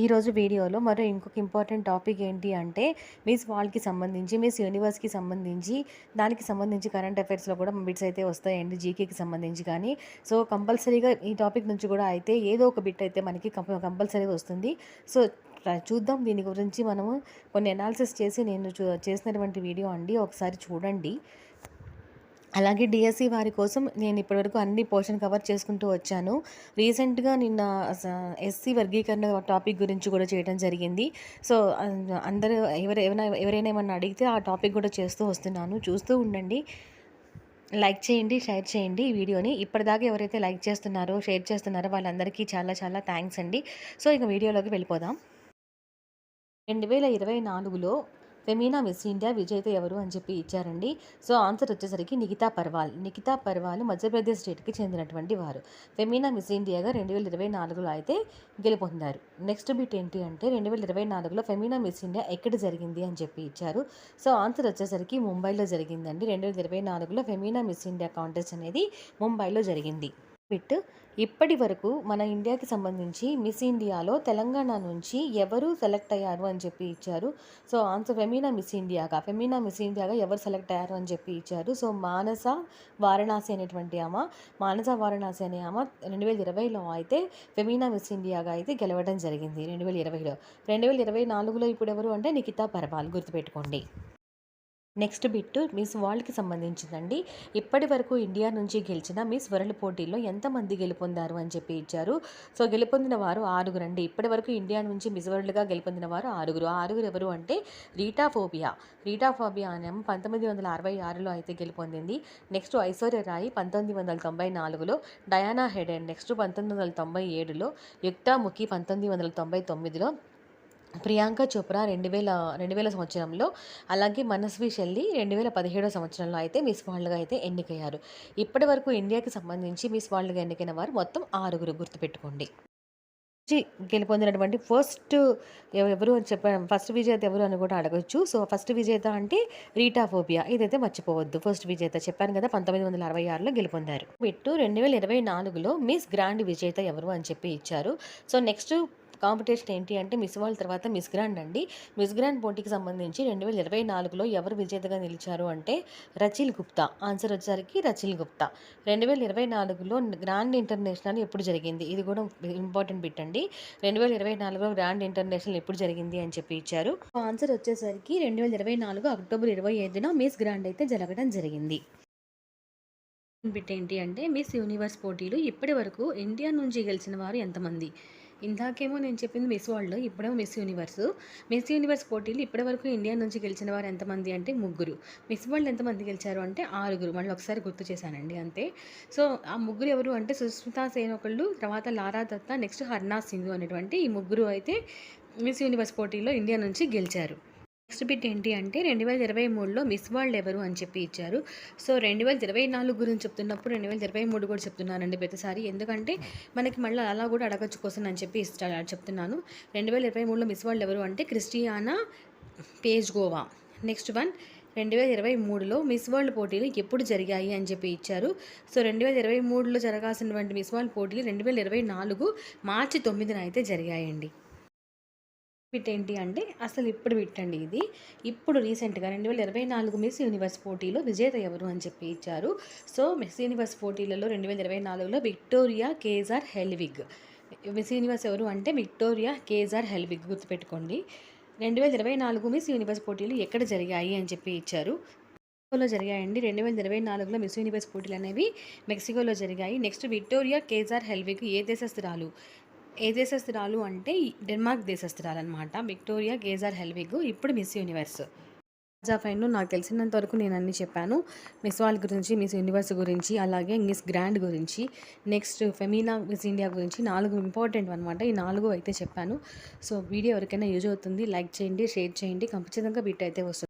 ఈరోజు వీడియోలో మరో ఇంకొక ఇంపార్టెంట్ టాపిక్ ఏంటి అంటే మిస్ వరల్డ్‌కి సంబంధించి, మిస్ యూనివర్స్‌కి సంబంధించి, దానికి సంబంధించి కరెంట్ అఫైర్స్‌లో కూడా బిట్స్ అయితే వస్తాయండి. జీకేకి సంబంధించి కానీ. సో, కంపల్సరీగా ఈ టాపిక్ నుంచి కూడా అయితే ఏదో ఒక బిట్ అయితే మనకి కంపల్సరీగా వస్తుంది. సో, చూద్దాం దీని గురించి మనము కొన్ని అనాలిసిస్ చేసి నేను చేసినటువంటి వీడియో అండి. ఒకసారి చూడండి. అలాగే డిఎస్సి వారి కోసం నేను ఇప్పటివరకు అన్ని పోర్షన్ కవర్ చేసుకుంటూ వచ్చాను. రీసెంట్‌గా నిన్న ఎస్సీ వర్గీకరణ టాపిక్ గురించి కూడా చేయడం జరిగింది. సో, అందరూ ఎవరైనా ఏమన్నా అడిగితే ఆ టాపిక్ కూడా చేస్తూ వస్తున్నాను. చూస్తూ ఉండండి. లైక్ చేయండి, షేర్ చేయండి ఈ వీడియోని. ఇప్పటిదాకా ఎవరైతే లైక్ చేస్తున్నారో, షేర్ చేస్తున్నారో వాళ్ళందరికీ చాలా చాలా థ్యాంక్స్ అండి. సో, ఇక వీడియోలోకి వెళ్ళిపోదాం. 2024లో ఫెమీనా మిస్ ఇండియా విజేత ఎవరు అని చెప్పి ఇచ్చారండి. సో, ఆన్సర్ వచ్చేసరికి నిఖితా పర్వాల్. నిఖితా పర్వాల్ మధ్యప్రదేశ్ స్టేట్‌కి చెందినటువంటి వారు. ఫెమీనా మిస్ ఇండియాగా 2024లో అయితే గెలుపొందారు. నెక్స్ట్ బిట్ ఏంటి అంటే 2024లో ఫెమీనా మిస్ ఇండియా ఎక్కడ జరిగింది అని చెప్పి ఇచ్చారు. సో, ఆన్సర్ వచ్చేసరికి ముంబైలో జరిగిందండి. 2024లో ఫెమీనా మిస్ ఇండియా కాంటెస్ట్ అనేది ముంబైలో జరిగింది. బిట్ ఇప్పటి వరకు మన ఇండియాకి సంబంధించి మిస్ ఇండియాలో తెలంగాణ నుంచి ఎవరు సెలెక్ట్ అయ్యారు అని చెప్పి ఇచ్చారు. సో, ఆన్సర్ ఫెమీనా మిస్ ఇండియాగా ఎవరు సెలెక్ట్ అయ్యారు అని చెప్పి ఇచ్చారు. సో, వారణాసి అనేటువంటి మానస వారణాసి అనే 2020లో అయితే ఫెమీనా మిస్ ఇండియాగా అయితే గెలవడం జరిగింది 2020లో. 2024లో ఇప్పుడు ఎవరు అంటే నిఖితా పర్వాల్, గుర్తుపెట్టుకోండి. నెక్స్ట్ బిట్ మిస్ వరల్డ్‌కి సంబంధించిందండి. ఇప్పటి వరకు ఇండియా నుంచి గెలిచిన మిస్ వరల్డ్ పోటీల్లో ఎంతమంది గెలుపొందారు అని చెప్పి ఇచ్చారు. సో, గెలుపొందిన వారు 6 అండి. ఇప్పటి వరకు ఇండియా నుంచి మిస్ వరల్డ్‌గా గెలుపొందిన వారు 6. ఆ 6 ఎవరు అంటే రీటా ఫోబియా అనే 1966లో అయితే గెలుపొందింది. నెక్స్ట్ ఐశ్వర్య రాయ్ 1994లో, డయానా హెడెన్ నెక్స్ట్ 1997లో, యుక్తా ముఖి 1999లో, ప్రియాంక చోప్రా 2000 సంవత్సరంలో, అలాగే మనస్వి షెల్లి 2017 సంవత్సరంలో అయితే మిస్ వరల్డ్‌గా అయితే ఎన్నికయ్యారు. ఇప్పటి వరకు ఇండియాకి సంబంధించి మిస్ వరల్డ్‌గా ఎన్నికైన వారు మొత్తం 6 గుర్తుపెట్టుకోండి. గెలుపొందినటువంటి ఎవరు అని ఫస్ట్ విజేత ఎవరు అని కూడా అడగొచ్చు. సో, ఫస్ట్ విజేత అంటే రీటా ఫోబియా. ఇదైతే మర్చిపోవద్దు. ఫస్ట్ విజేత చెప్పాను కదా 1966లో గెలుపొందారు. బిట్టు 2024లో మిస్ గ్రాండ్ విజేత ఎవరు అని చెప్పి ఇచ్చారు. సో, నెక్స్ట్ కాంపిటీషన్ ఏంటి అంటే మిస్ వరల్డ్ తర్వాత మిస్ గ్రాండ్ అండి. మిస్ గ్రాండ్ పోటీకి సంబంధించి 2024లో ఎవరు విజేతగా నిలిచారు అంటే రచిల్ గుప్తా. ఆన్సర్ వచ్చేసరికి రచిల్ గుప్తా. 2024లో గ్రాండ్ ఇంటర్నేషనల్ ఎప్పుడు జరిగింది? ఇది కూడా ఇంపార్టెంట్ బిట్ అండి. 2024లో గ్రాండ్ ఇంటర్నేషనల్ ఎప్పుడు జరిగింది అని చెప్పి ఇచ్చారు. ఆన్సర్ వచ్చేసరికి 2024 అక్టోబర్ 25న మిస్ గ్రాండ్ అయితే జరగడం జరిగింది. బిట్ ఏంటి అంటే మిస్ యూనివర్స్ పోటీలు ఇప్పటి వరకు ఇండియా నుంచి గెలిచిన వారు ఎంతమంది? ఇందాకేమో నేను చెప్పింది మిస్ వరల్డ్, ఇప్పుడేమో మిస్ యూనివర్స్. మిస్ యూనివర్స్ పోటీలు ఇప్పటి వరకు ఇండియా నుంచి గెలిచిన వారు ఎంతమంది అంటే 3. మిస్ వరల్డ్ ఎంతమంది గెలిచారు అంటే 6. మళ్ళీ ఒకసారి గుర్తు చేశానండి అంతే. సో, ఆ 3 ఎవరు అంటే సుస్మితా సేన్ ఒకళ్ళు, తర్వాత లారా దత్తా, నెక్స్ట్ హర్నాథ్ సింధు అనేటువంటి ఈ 3 అయితే మిస్ యూనివర్స్ పోటీలో ఇండియా నుంచి గెలిచారు. నెక్స్ట్ బిట్ ఏంటి అంటే 2023లో మిస్ వరల్డ్ ఎవరు అని చెప్పి ఇచ్చారు. సో, 2024 గురించి చెప్తున్నప్పుడు 2023 కూడా చెప్తున్నానండి ప్రతిసారి. ఎందుకంటే మనకి మళ్ళీ అలా కూడా అడగచ్చు క్వశ్చన్ అని చెప్పి చెప్తున్నాను. 2023లో మిస్ వరల్డ్ ఎవరు అంటే క్రిస్టియానా పేజ్గోవా. నెక్స్ట్ వన్ 2023లో మిస్ వరల్డ్ పోటీలు ఎప్పుడు జరిగాయి అని చెప్పి ఇచ్చారు. సో, 2023లో జరగాల్సినటువంటి మిస్ వరల్డ్ పోటీలు 2024 మార్చి 9న అయితే జరిగాయండి. బిట్ ఏంటి అంటే అసలు ఇప్పుడు బిట్టండి ఇది. ఇప్పుడు రీసెంట్‌గా 2024 మిస్ యూనివర్స్ పోటీలో విజేత ఎవరు అని చెప్పి ఇచ్చారు. సో, మిస్ యూనివర్స్ పోటీలలో 2024లో విక్టోరియా కేజార్ హెల్విగ్. మిస్ యూనివర్స్ ఎవరు అంటే విక్టోరియా కేజార్ హెల్విగ్, గుర్తుపెట్టుకోండి. 2024 మిస్ యూనివర్స్ పోటీలు ఎక్కడ జరిగాయి అని చెప్పి ఇచ్చారు. మెక్సికోలో జరిగాయండి. 2024లో మిస్ యూనివర్స్ పోటీలు అనేవి మెక్సికోలో జరిగాయి. నెక్స్ట్ విక్టోరియా కేజార్ హెల్విగ్ ఏ దేశస్థురాలు అంటే డెన్మార్క్ దేశస్థురాలన్నమాట. విక్టోరియా గేజార్ హెల్విగ్ ఇప్పుడు మిస్ యూనివర్స్. ఫైన్లో నాకు తెలిసినంత వరకు నేను అన్నీ చెప్పాను. మిస్ వరల్డ్ గురించి, మిస్ యూనివర్స్ గురించి, అలాగే మిస్ గ్రాండ్ గురించి, నెక్స్ట్ ఫెమీనా మిస్ ఇండియా గురించి 4 ఇంపార్టెంట్ అనమాట. ఈ 4 అయితే చెప్పాను. సో, వీడియో ఎవరికైనా యూజ్ అవుతుంది. లైక్ చేయండి, షేర్ చేయండి. ఖచ్చితంగా బిట్ అయితే వస్తుంది.